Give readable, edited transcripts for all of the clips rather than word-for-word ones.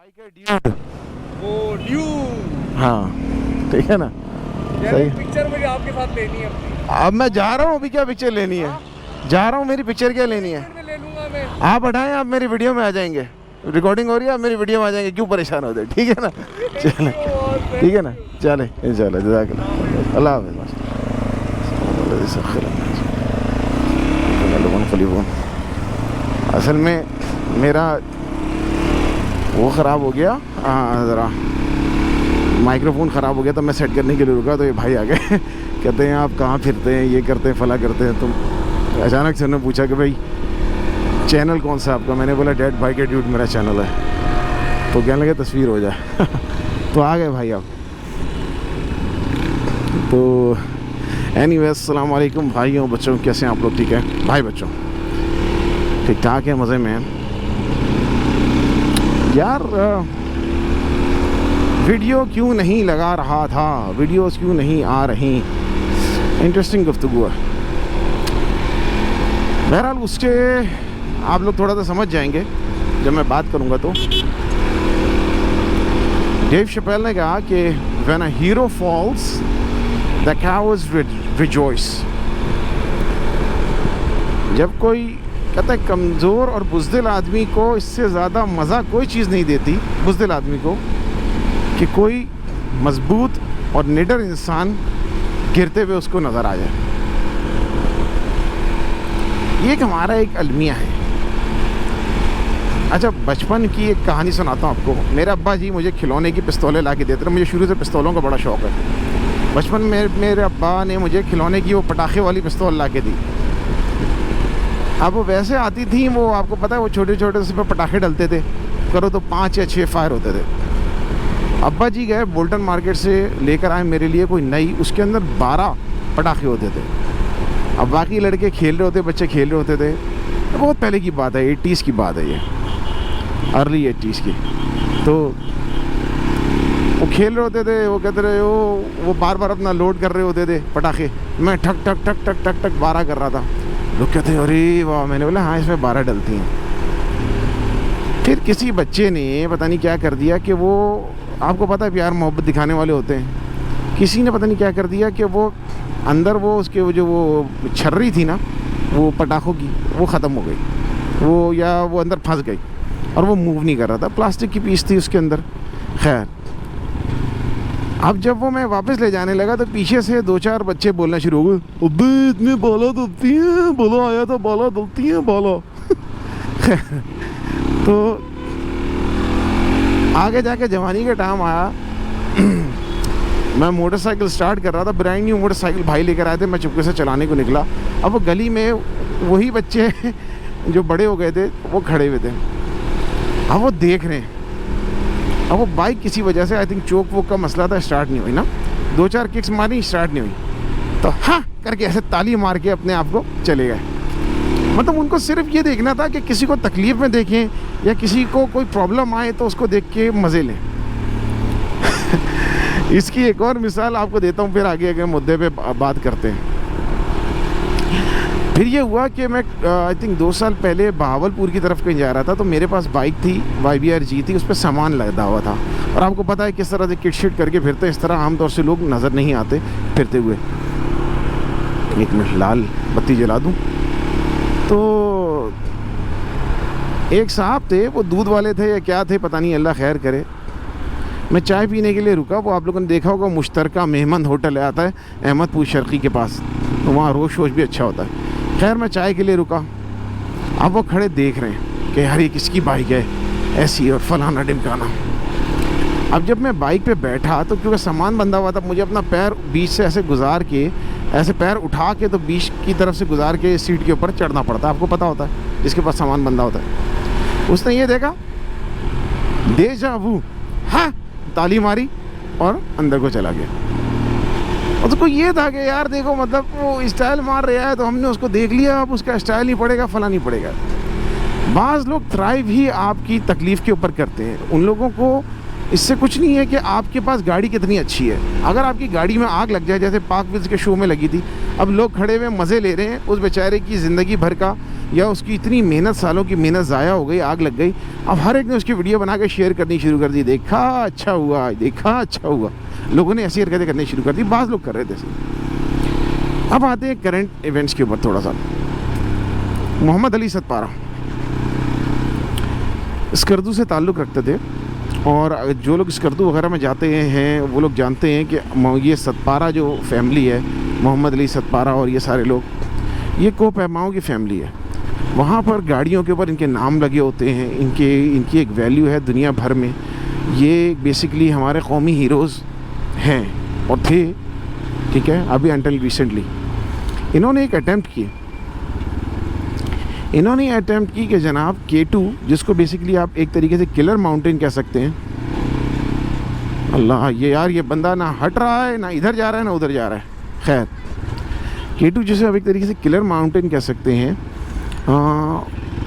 वो ड्यूड। हाँ ठीक है ना, सही। पिक्चर मुझे आपके साथ लेनी है अपनी। अब मैं जा रहा हूँ, अभी क्या पिक्चर लेनी है? जा रहा हूँ, मेरी पिक्चर क्या लेनी है? में ले लूंगा मैं। आप हटाएं, आप मेरी वीडियो में आ जाएंगे। रिकॉर्डिंग हो रही है, आप मेरी वीडियो में आ जाएंगे, क्यों परेशान होते? ठीक है ना, चले, ठीक है ना, चले इंशाल्लाह। जज़ाकल्लाह, अल्लाह हाफ़िज़। असल में मेरा वो ख़राब हो गया, हाँ ज़रा माइक्रोफोन ख़राब हो गया, तो मैं सेट करने के लिए रुका तो ये भाई आ गए कहते हैं आप कहाँ फिरते हैं, ये करते हैं, फला करते हैं। तो अचानक से उन्होंने पूछा कि भाई चैनल कौन सा आपका? मैंने बोला डेड बाइक एटीट्यूड मेरा चैनल है। तो कहने लगे तस्वीर हो जाए तो आ गए भाई आप। तो एनीवेज अस्सलाम वालेकुम भाइयों बच्चों, कैसे हैं आप लोग? ठीक है भाई बच्चों, ठीक ठाक है, मज़े में हैं यार। वीडियो क्यों नहीं लगा रहा था, वीडियोस क्यों नहीं आ रही? इंटरेस्टिंग गुफ्तगू है। बहरहाल उसके आप लोग थोड़ा सा समझ जाएंगे जब मैं बात करूंगा। तो डेव शपेल ने कहा कि when a hero falls the cause rejoice. जब कोई कहता है कमज़ोर और बुज़दिल आदमी को इससे ज़्यादा मज़ा कोई चीज़ नहीं देती, बुज़दिल आदमी को, कि कोई मजबूत और निडर इंसान गिरते हुए उसको नज़र आ जाए। ये एक हमारा एक अलमिया है। अच्छा, बचपन की एक कहानी सुनाता हूँ आपको। मेरे अब्बा जी मुझे खिलौने की पिस्तौलें ला के देते थे। मुझे शुरू से पिस्तौलों का बड़ा शौक़ है। बचपन में मेरे अब्बा ने मुझे खिलौने की वो पटाखे वाली पिस्तौल ला के दी। अब वो वैसे आती थी, वो आपको पता है वो छोटे छोटे उस पर पटाखे डलते थे, करो तो 5 या 6 फायर होते थे। अब्बा जी गए बोल्टन मार्केट से लेकर आए मेरे लिए कोई नई, उसके अंदर 12 पटाखे होते थे। अब बाकी लड़के खेल रहे होते, बच्चे खेल रहे होते थे। बहुत पहले की बात है, 80s की बात है, ये अर्ली 80s की। तो वो खेल रहे होते थे, वो कहते रहे वो बार बार अपना लोड कर रहे होते थे पटाखे। मैं ठक ठक ठक ठक ठक ठक 12 कर रहा था। लोग कहते हैं अरे वाह। मैंने बोला हाँ, इसमें 12 डलती हैं। फिर किसी बच्चे ने पता नहीं क्या कर दिया कि वो, आपको पता है प्यार मोहब्बत दिखाने वाले होते हैं, किसी ने पता नहीं क्या कर दिया कि वो अंदर वो उसके वो जो वो छर्री थी ना वो पटाखों की, वो ख़त्म हो गई, वो या वो अंदर फंस गई और वो मूव नहीं कर रहा था। प्लास्टिक की पीस थी उसके अंदर। खैर, अब जब वो मैं वापस ले जाने लगा तो पीछे से 2-4 बच्चे बोलना शुरू हो गए, अबे इतने बाला डलती हैं, बाला आया था, बाला डलती हैं बाला तो आगे जाके जवानी का टाइम आया। मैं मोटरसाइकिल स्टार्ट कर रहा था, ब्रांड न्यू मोटरसाइकिल भाई लेकर आए थे। मैं चुपके से चलाने को निकला। अब वो गली में वही बच्चे जो बड़े हो गए थे वो खड़े हुए थे। अब वो देख रहे हैं। अब वो बाइक किसी वजह से, आई थिंक चोक वोक का मसला था, स्टार्ट नहीं हुई ना। 2-4 किक्स मारी, स्टार्ट नहीं हुई। तो हाँ करके ऐसे ताली मार के अपने आप को चले गए। मतलब उनको सिर्फ ये देखना था कि किसी को तकलीफ़ में देखें या किसी को कोई प्रॉब्लम आए तो उसको देख के मज़े लें। इसकी एक और मिसाल आपको देता हूँ, फिर आगे अगर मुद्दे पे बात करते हैं। फिर ये हुआ कि मैं आई थिंक 2 साल पहले बहावलपुर की तरफ कहीं जा रहा था। तो मेरे पास बाइक थी, YBR-G थी, उस पर सामान लगा हुआ था। और आपको पता है किस तरह से किट शिट करके फिरते, इस तरह आमतौर से लोग नज़र नहीं आते फिरते हुए। 1 मिनट, लाल बत्ती जला दूँ। तो एक साहब थे, वो दूध वाले थे या क्या थे पता नहीं, अल्लाह खैर करे। मैं चाय पीने के लिए रुका। वो आप लोगों ने देखा होगा मुश्तरका मेहमान होटल आता है अहमदपुर शर्की के पास, तो वहाँ रोश वोश भी अच्छा होता है। खैर मैं चाय के लिए रुका। अब वो खड़े देख रहे हैं कि यार ये किसकी बाइक है ऐसी और फलाना ढिमकाना। अब जब मैं बाइक पे बैठा तो क्योंकि सामान बंधा हुआ था, मुझे अपना पैर बीच से ऐसे गुजार के, ऐसे पैर उठा के तो बीच की तरफ से गुजार के सीट के ऊपर चढ़ना पड़ता है। आपको पता होता है जिसके पास सामान बंधा होता है। उसने ये देखा, देजा वू, हाँ ताली मारी और अंदर को चला गया। और तो कोई ये था कि यार देखो, मतलब वो स्टाइल मार रहा है तो हमने उसको देख लिया, अब उसका स्टाइल नहीं पड़ेगा, फला नहीं पड़ेगा। बाज़ लोग थ्राइव ही आपकी तकलीफ़ के ऊपर करते हैं। उन लोगों को इससे कुछ नहीं है कि आपके पास गाड़ी कितनी अच्छी है। अगर आपकी गाड़ी में आग लग जाए, जैसे पाक विज़ के शो में लगी थी, अब लोग खड़े हुए मज़े ले रहे हैं, उस बेचारे की ज़िंदगी भर का या उसकी इतनी मेहनत, सालों की मेहनत ज़ाया हो गई, आग लग गई। अब हर एक ने उसकी वीडियो बना के शेयर करनी शुरू कर दी, देखा अच्छा हुआ, देखा अच्छा हुआ। लोगों ने ऐसी हरकतें करनी शुरू कर दी, बाज़ लोग कर रहे थे। अब आते हैं करंट इवेंट्स के ऊपर थोड़ा सा। मोहम्मद अली सतपारा स्कर्दू से ताल्लुक़ रखते थे, और जो लोग स्कर्दू वगैरह में जाते हैं वो लोग जानते हैं कि ये सतपारा जो फैमिली है, मोहम्मद अली सतपारा और ये सारे लोग, ये कोपैमाओं की फैमिली है। वहाँ पर गाड़ियों के ऊपर इनके नाम लगे होते हैं, इनकी एक वैल्यू है दुनिया भर में। ये बेसिकली हमारे कौमी हीरोज़ हैं और थे, ठीक है, अभी अंटिल रिसेंटली। इन्होंने एक अटैम्प्ट की कि जनाब K2, जिसको बेसिकली आप एक तरीके से किलर माउंटेन कह सकते हैं। अल्लाह, ये यार ये बंदा ना हट रहा है, ना इधर जा रहा है, ना उधर जा रहा है। खैर, K2 जिसे आप एक तरीके से किलर माउंटेन कह सकते हैं,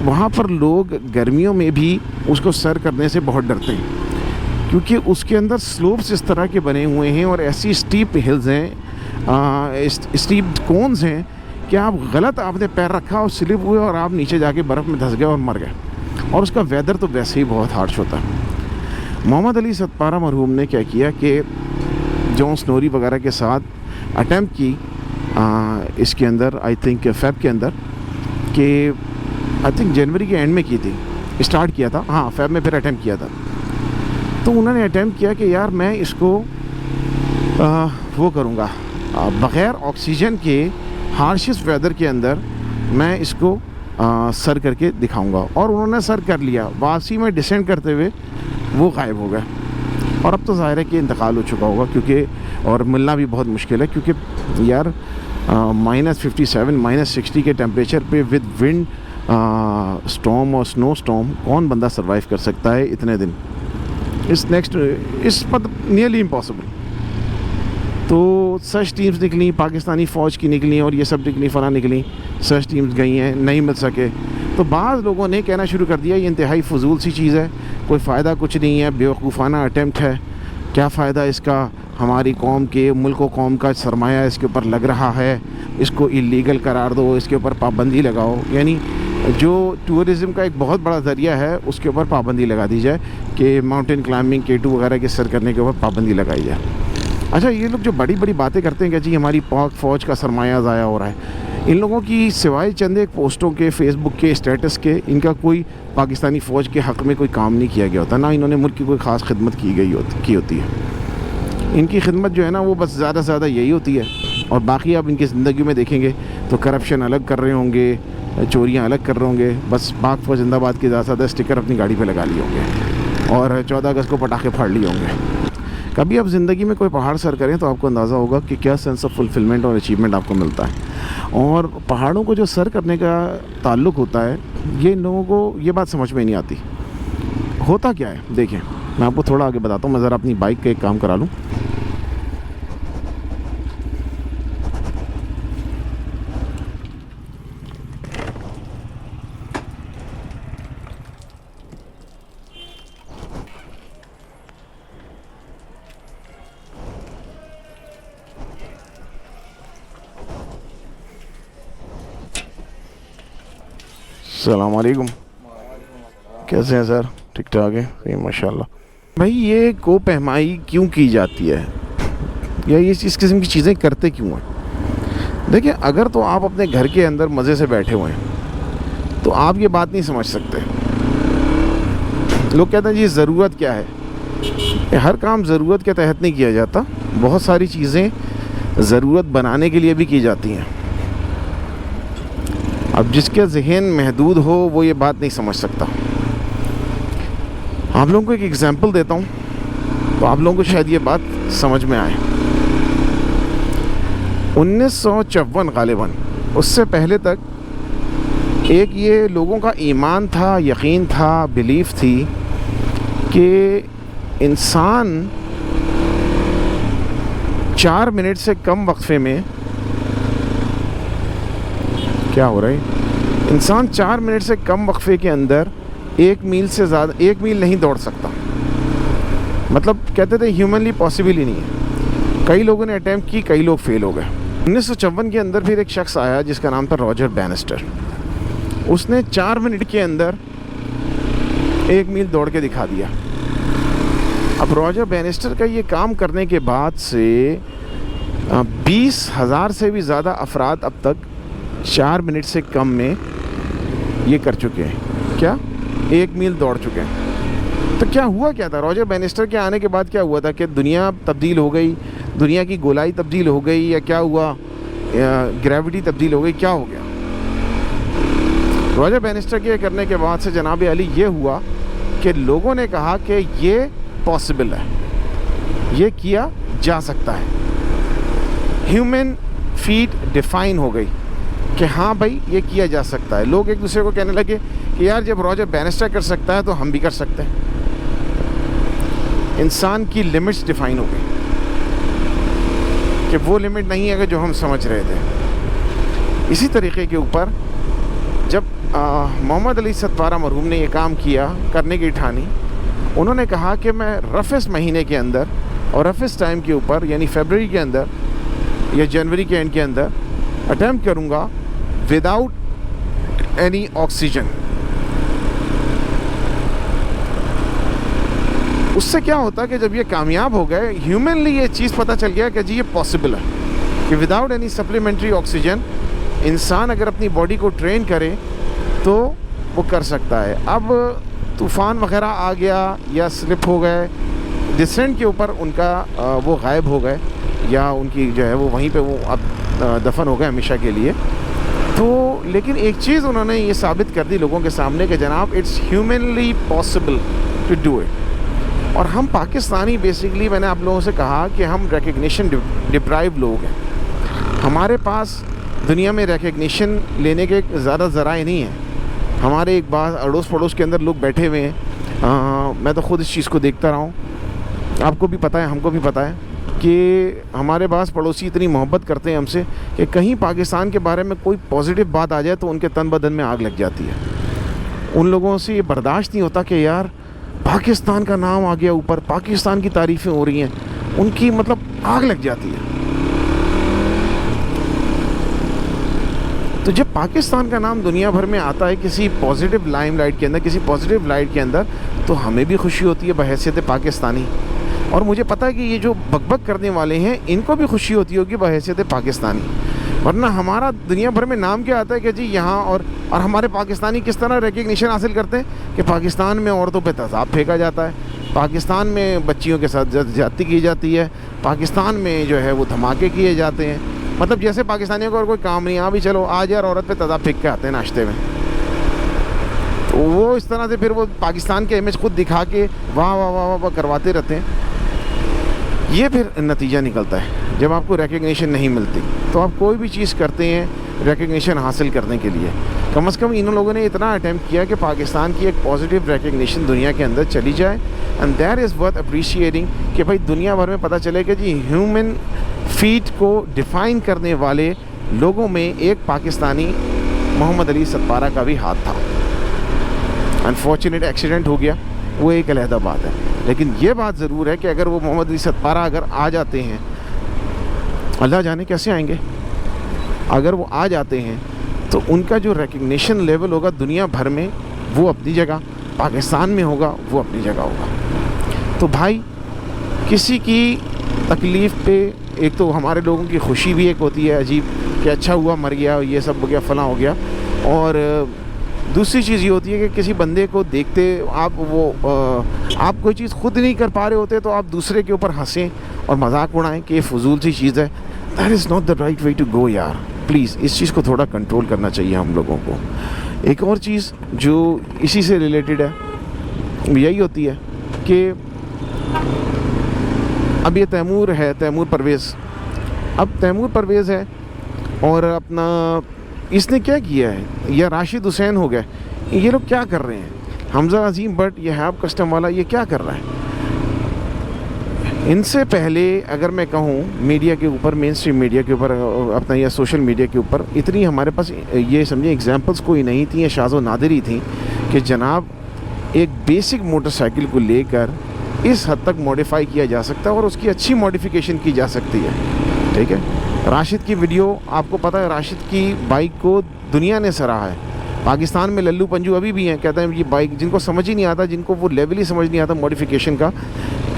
वहाँ पर लोग गर्मियों में भी उसको सर करने से बहुत डरते हैं, क्योंकि उसके अंदर स्लोप्स इस तरह के बने हुए हैं और ऐसी स्टीप हिल्स हैं, स्टीप कोन्स हैं कि आप गलत आपने पैर रखा और स्लिप हुए और आप नीचे जाके बर्फ़ में धंस गए और मर गए। और उसका वेदर तो वैसे ही बहुत हार्श होता है। मोहम्मद अली सतपारा मरहूम ने क्या किया कि जॉन स्नोरी वगैरह के साथ अटैम्प्ट की इसके अंदर, आई थिंक फेब के अंदर, कि आई थिंक जनवरी के एंड में की थी, स्टार्ट किया था, हाँ फेब में फिर अटैम्प्ट किया था। तो उन्होंने अटैम्प्ट किया कि यार मैं इसको वो करूँगा बग़ैर ऑक्सीजन के हार्शेस्ट वेदर के अंदर मैं इसको सर करके दिखाऊंगा। और उन्होंने सर कर लिया। वापसी में डिसेंड करते हुए वो गायब हो गए। और अब तो ज़ाहिर है कि इंतकाल हो चुका होगा, क्योंकि और मिलना भी बहुत मुश्किल है, क्योंकि यार -57 -60 के टेम्परेचर पे विद विंड स्टॉर्म और स्नो स्टॉर्म कौन बंदा सरवाइव कर सकता है इतने दिन? इस नियरली इम्पॉसिबल। तो सर्च टीम्स निकली, पाकिस्तानी फ़ौज की निकली और ये सब निकली, फ़लाँ निकली, सर्च टीम्स गई हैं, नहीं मिल सके। तो बाज़ लोगों ने कहना शुरू कर दिया ये इंतहाई फजूल सी चीज़ है, कोई फ़ायदा कुछ नहीं है, बेवकूफ़ाना अटैम्प्ट है, क्या फ़ायदा इसका, हमारी कौम के, मुल्क व कौम का सरमाया इसके ऊपर लग रहा है, इसको इलीगल करार दो, इसके ऊपर पाबंदी लगाओ। यानी जो टूरिज़म का एक बहुत बड़ा ज़रिया है उसके ऊपर पाबंदी लगा दी जाए कि माउंटेन क्लाइंबिंग, K2 वगैरह के सर करने के ऊपर पाबंदी लगाई जाए। अच्छा, ये लोग जो बड़ी बड़ी बातें करते हैं कि जी हमारी पाक फ़ौज का सरमाया ज़ाया हो रहा है, इन लोगों की सिवाय चंद एक पोस्टों के, फेसबुक के स्टेटस के, इनका कोई पाकिस्तानी फ़ौज के हक़ में कोई काम नहीं किया गया होता, ना इन्होंने मुल्क की कोई ख़ास खिदमत की होती है। इनकी खिदमत जो है ना वो बस ज़्यादा से ज़्यादा यही होती है। और बाकी आप इनकी ज़िंदगी में देखेंगे तो करप्शन अलग कर रहे होंगे, चोरियाँ अलग कर रहे होंगे, बस पाक फ़ौज जिंदाबाद के ज़्यादा स्टिकर अपनी गाड़ी पे लगा लिए होंगे और 14 अगस्त को पटाखे फाड़ लिए होंगे। कभी आप ज़िंदगी में कोई पहाड़ सर करें तो आपको अंदाज़ा होगा कि क्या सेंस ऑफ फुलफिलमेंट और अचीवमेंट आपको मिलता है। और पहाड़ों को जो सर करने का ताल्लुक़ होता है, ये इन लोगों को ये बात समझ में नहीं आती। होता क्या है देखें, मैं आपको थोड़ा आगे बताता हूँ। मैं ज़रा अपनी बाइक का एक काम करा लूँ। अस्सलामुअलैकुम, कैसे हैं सर? ठीक ठाक है, सही माशाल्लाह। भाई ये कोपहमाई क्यों की जाती है, या ये इस किस्म की चीज़ें करते क्यों हैं? देखिए, अगर तो आप अपने घर के अंदर मज़े से बैठे हुए हैं तो आप ये बात नहीं समझ सकते। लोग कहते हैं जी ज़रूरत क्या है। हर काम ज़रूरत के तहत नहीं किया जाता, बहुत सारी चीज़ें ज़रूरत बनाने के लिए भी की जाती हैं। अब जिसके जहन महदूद हो वो ये बात नहीं समझ सकता। आप लोगों को एक एग्जांपल देता हूँ तो आप लोगों को शायद ये बात समझ में आए। 1954 गालिबन, उससे पहले तक एक ये लोगों का ईमान था, यकीन था, बिलीफ थी कि इंसान 4 मिनट से कम वक्फे में, क्या हो रहा है, इंसान 4 मिनट से कम वक्फे के अंदर 1 मील से ज़्यादा, 1 मील नहीं दौड़ सकता। मतलब कहते थे ह्यूमनली पॉसिबल ही नहीं है। कई लोगों ने अटैम्प्ट की, कई लोग फेल हो गए। 1954 के अंदर फिर एक शख्स आया जिसका नाम था रॉजर बैनिस्टर। उसने 4 मिनट के अंदर 1 मील दौड़ के दिखा दिया। अब रॉजर बैनिस्टर का ये काम करने के बाद से 20,000 से भी ज़्यादा अफराद अब तक 4 मिनट से कम में ये कर चुके हैं। क्या? 1 मील दौड़ चुके हैं। तो क्या हुआ क्या था? रॉजर बैनिस्टर के आने के बाद क्या हुआ था कि दुनिया तब्दील हो गई, दुनिया की गोलाई तब्दील हो गई, या क्या हुआ, ग्रेविटी तब्दील हो गई, क्या हो गया? रॉजर बैनिस्टर के करने के बाद से जनाब अली ये हुआ कि लोगों ने कहा कि ये पॉसिबल है, ये किया जा सकता है। ह्यूमन फीट डिफाइन हो गई कि हाँ भाई ये किया जा सकता है। लोग एक दूसरे को कहने लगे कि यार जब रॉजर बैनिस्टर कर सकता है तो हम भी कर सकते हैं। इंसान की लिमिट्स डिफाइन हो गई कि वो लिमिट नहीं है जो हम समझ रहे थे। इसी तरीके के ऊपर जब मोहम्मद अली सतपारा मरहूम ने ये काम किया करने की ठानी, उन्होंने कहा कि मैं रफ़ेस महीने के अंदर और रफ़ेस टाइम के ऊपर यानी फरवरी के अंदर या जनवरी के एंड के अंदर अटैम्प्ट करूँगा विदाउट एनी ऑक्सीजन। उससे क्या होता कि जब ये कामयाब हो गए, ह्यूमनली ये चीज़ पता चल गया कि जी ये पॉसिबल है कि विदाउट एनी सप्लीमेंट्री ऑक्सीजन इंसान अगर अपनी बॉडी को ट्रेन करे तो वो कर सकता है। अब तूफ़ान वगैरह आ गया या स्लिप हो गए, डिसेंट के ऊपर उनका वो गायब हो गए या उनकी जो है वो वहीं पे वो अब दफन हो गए हमेशा के लिए। तो लेकिन एक चीज़ उन्होंने ये साबित कर दी लोगों के सामने कि जनाब it's humanly possible to do it. और हम पाकिस्तानी बेसिकली, मैंने आप लोगों से कहा कि हम रिकग्निशन डिप्राइव लोग हैं। हमारे पास दुनिया में रिकग्निशन लेने के ज़्यादा ज़राए नहीं हैं। हमारे एक बार अड़ोस पड़ोस के अंदर लोग बैठे हुए हैं। मैं तो ख़ुद इस चीज़ को देखता रहा हूँ, आपको भी पता है, हमको भी पता है कि हमारे पास पड़ोसी इतनी मोहब्बत करते हैं हमसे कि कहीं पाकिस्तान के बारे में कोई पॉजिटिव बात आ जाए तो उनके तन बदन में आग लग जाती है। उन लोगों से ये बर्दाश्त नहीं होता कि यार पाकिस्तान का नाम आ गया ऊपर, पाकिस्तान की तारीफ़ें हो रही हैं, उनकी मतलब आग लग जाती है। तो जब पाकिस्तान का नाम दुनिया भर में आता है किसी पॉजिटिव लाइमलाइट के अंदर, किसी पॉजिटिव लाइट के अंदर, तो हमें भी खुशी होती है बहैसियत पाकिस्तानी। और मुझे पता है कि ये जो बकबक करने वाले हैं इनको भी खुशी होती होगी बहैसियत पाकिस्तानी। वरना हमारा दुनिया भर में नाम क्या आता है कि जी यहाँ और हमारे पाकिस्तानी किस तरह रिकग्निशन हासिल करते हैं कि पाकिस्तान में औरतों पे तेज़ाब फेंका जाता है, पाकिस्तान में बच्चियों के साथ ज्यादती की जाती है, पाकिस्तान में जो है वो धमाके किए जाते हैं। मतलब जैसे पाकिस्तानियों को और कोई काम नहीं, भी चलो आज यार औरत पे तेज़ाब फेंक के आते हैं नाश्ते में। तो वो इस तरह से फिर वो पाकिस्तान के इमेज खुद दिखा के वाह वाह वाह वाह करवाते रहते हैं। ये फिर नतीजा निकलता है जब आपको रिकग्निशन नहीं मिलती। तो आप कोई भी चीज़ करते हैं रिकग्निशन हासिल करने के लिए, कम से कम इन लोगों ने इतना अटैम्प्ट किया कि पाकिस्तान की एक पॉजिटिव रिकग्निशन दुनिया के अंदर चली जाए। And that is worth appreciating कि भाई दुनिया भर में पता चले कि जी ह्यूमन फीट को डिफ़ाइन करने वाले लोगों में एक पाकिस्तानी मोहम्मद अली सतपारा का भी हाथ था। अनफॉर्चुनेट एक्सीडेंट हो गया, वो एक अलहदा बात है। लेकिन ये बात ज़रूर है कि अगर वो मोहम्मद अली सतपारा अगर आ जाते हैं, अल्लाह जाने कैसे आएंगे, अगर वो आ जाते हैं तो उनका जो रिकग्निशन लेवल होगा दुनिया भर में वो अपनी जगह, पाकिस्तान में होगा वो अपनी जगह होगा। तो भाई किसी की तकलीफ़ पे एक तो हमारे लोगों की खुशी भी एक होती है अजीब कि अच्छा हुआ मर गया, ये सब हो गया, फलां हो गया। और दूसरी चीज़ ये होती है कि किसी बंदे को देखते आप कोई चीज़ खुद नहीं कर पा रहे होते तो आप दूसरे के ऊपर हंसें और मजाक उड़ाएं कि ये फजूल सी चीज़ है। That is not the right way to go यार। प्लीज़ इस चीज़ को थोड़ा कंट्रोल करना चाहिए हम लोगों को। एक और चीज़ जो इसी से रिलेटेड है यही होती है कि अब ये तैमूर है, तैमूर परवेज़, अब तैमूर परवेज़ है और अपना इसने क्या किया है, या राशिद हुसैन हो गए, ये लोग क्या कर रहे हैं, हमजा अजीम बट ये हैब कस्टम वाला ये क्या कर रहा है। इनसे पहले अगर मैं कहूँ मीडिया के ऊपर, मेन स्ट्रीम मीडिया के ऊपर, अपना या सोशल मीडिया के ऊपर इतनी हमारे पास ये समझे एग्जांपल्स कोई नहीं थी या शाज़ो नादिर ही थी कि जनाब एक बेसिक मोटरसाइकिल को लेकर इस हद तक मॉडिफाई किया जा सकता है और उसकी अच्छी मॉडिफिकेशन की जा सकती है। ठीक है, राशिद की वीडियो आपको पता है, राशिद की बाइक को दुनिया ने सराहा है। पाकिस्तान में लल्लू पंजू अभी भी हैं, कहते हैं ये बाइक, जिनको समझ ही नहीं आता, जिनको वो लेवल ही समझ नहीं आता मॉडिफिकेशन का,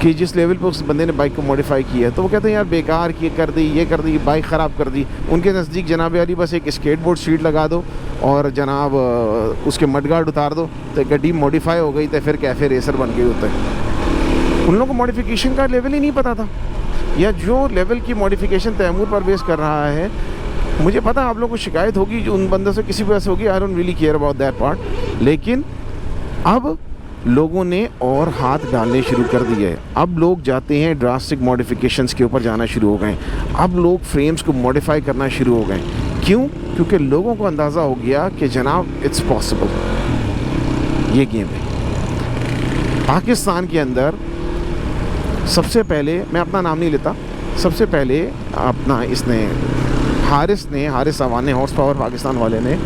कि जिस लेवल पे उस बंदे ने बाइक को मॉडिफाई किया है, तो वो कहते हैं यार बेकार की कर दी, ये कर दी, बाइक ख़राब कर दी। उनके नज़दीक जनाब अली बस एक स्केटबोर्ड सीट लगा दो और जनाब उसके मडगार्ड उतार दो तो गड्डी मॉडिफाई हो गई, तो फिर कैफ़े रेसर बन गई होता है। उन लोगों को मॉडिफिकेशन का लेवल ही नहीं पता था, या जो लेवल की मॉडिफिकेशन तैमूर परवेज़ कर रहा है, मुझे पता आप लोगों को शिकायत होगी जो उन बंदों से किसी वजह से होगी, I don't really care about that part, लेकिन अब लोगों ने और हाथ डालने शुरू कर दिए हैं। अब लोग जाते हैं ड्रास्टिक मॉडिफिकेशंस के ऊपर जाना शुरू हो गए, अब लोग फ्रेम्स को मॉडिफाई करना शुरू हो गए। क्यों? क्योंकि लोगों को अंदाज़ा हो गया कि जनाब इट्स पॉसिबल, ये गेम है। पाकिस्तान के अंदर सबसे पहले, मैं अपना नाम नहीं लेता, सबसे पहले अपना इसने हारिस अवान ने, हॉर्स पावर पाकिस्तान वाले ने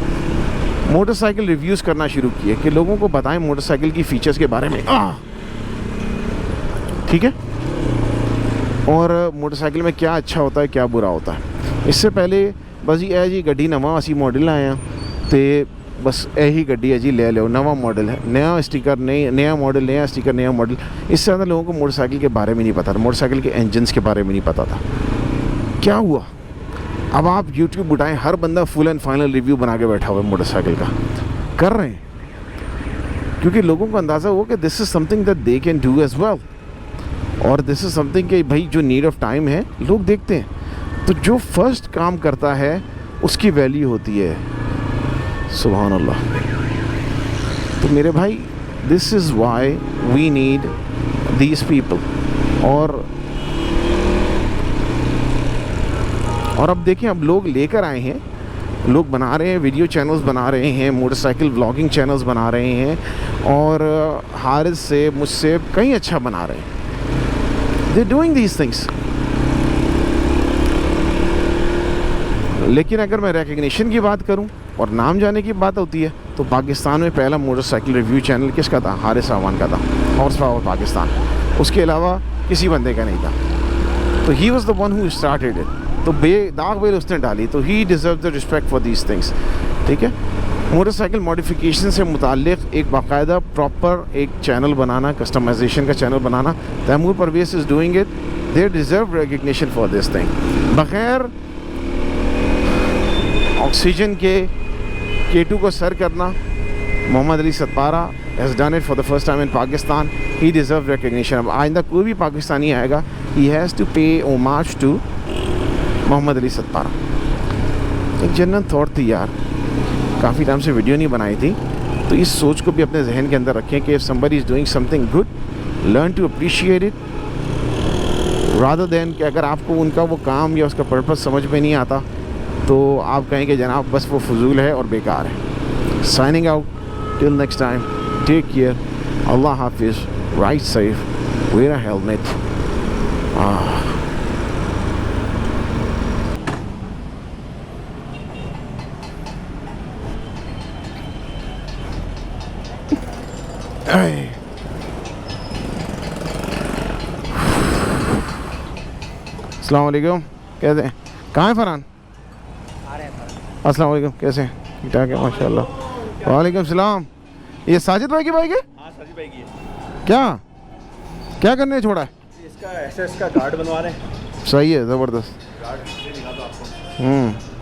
मोटरसाइकिल रिव्यूज़ करना शुरू किए कि लोगों को बताएं मोटरसाइकिल की फ़ीचर्स के बारे में, ठीक है, और मोटरसाइकिल में क्या अच्छा होता है क्या बुरा होता है। इससे पहले बस जी गड्डी नवा असी मॉडल आया तो बस यही गड्डी है जी, ले लो, नवा मॉडल है, नया स्टिकर, नया मॉडल, नया स्टिकर, नया मॉडल। इससे ज़्यादा लोगों को मोटरसाइकिल के बारे में नहीं पता था, मोटरसाइकिल के इंजन्स के बारे में नहीं पता था। क्या हुआ? अब आप YouTube उठाएं, हर बंदा फुल एंड फाइनल रिव्यू बना के बैठा हुआ है मोटरसाइकिल का, कर रहे हैं, क्योंकि लोगों को अंदाज़ा हो कि this is something that they can do as well, और दिस इज़ समथिंग कि भाई जो नीड ऑफ टाइम है लोग देखते हैं। तो जो फर्स्ट काम करता है उसकी वैल्यू होती है। सुभान अल्लाह। तो मेरे भाई, this is why we need these people. और अब देखें, अब लोग लेकर आए हैं, लोग बना रहे हैं, वीडियो चैनल्स बना रहे हैं, मोटरसाइकिल व्लॉगिंग चैनल्स बना रहे हैं, और हारिस से, मुझसे कहीं अच्छा बना रहे हैं। They doing these things. लेकिन अगर मैं रिकग्निशन की बात करूं और नाम जाने की बात होती है, तो पाकिस्तान में पहला मोटरसाइकिल रिव्यू चैनल किसका था? हारिस अवान का था, हॉर्स पावर पाकिस्तान। उसके अलावा किसी बंदे का नहीं था। तो he was the one who started it. तो दाग बेल उसने डाली, तो he deserve the respect for these things, ठीक है। मोटरसाइकिल मॉडिफिकेशन से मुताल्लिक़ एक बाकायदा प्रॉपर एक चैनल बनाना, कस्टमाइजेशन का चैनल बनाना, Taimur Pervez is doing it, they deserve recognition for this thing. बग़ैर ऑक्सीजन के K2 को सर करना, Mohammad Ali Sadpara has done it for the first time in Pakistan, he deserve recognition. अब आइंदा कोई भी पाकिस्तानी आएगा, he has to pay homage to Mohammad Ali Sadpara. एक जनरल थॉट थी यार, काफ़ी टाइम से वीडियो नहीं बनाई थी, तो इस सोच को भी अपने जहन के अंदर रखें कि if somebody is doing something good, learn to appreciate it, rather than कि अगर आपको उनका वो काम या उसका पर्पस समझ में नहीं आता तो आप कहें कि जनाब बस वो फजूल है और बेकार है। Signing out, till next time, take care, अल्लाह हाफिज़, ride safe, wear a helmet. अस्सलाम वालेकुम, कैसे हैं? कहाँ है फरहान? अस्सलाम वालेकुम, कैसे हैं? ठीक ठाक है माशाल्लाह। वालेकुम सलाम। ये साजिद भाई की बाइक है? हाँ, साजिद भाई की है। क्या करने छोड़ा है? इसका एसएस का गार्ड बनवा रहे हैं। सही है, ज़बरदस्त। गार्ड दिखा दो आपको।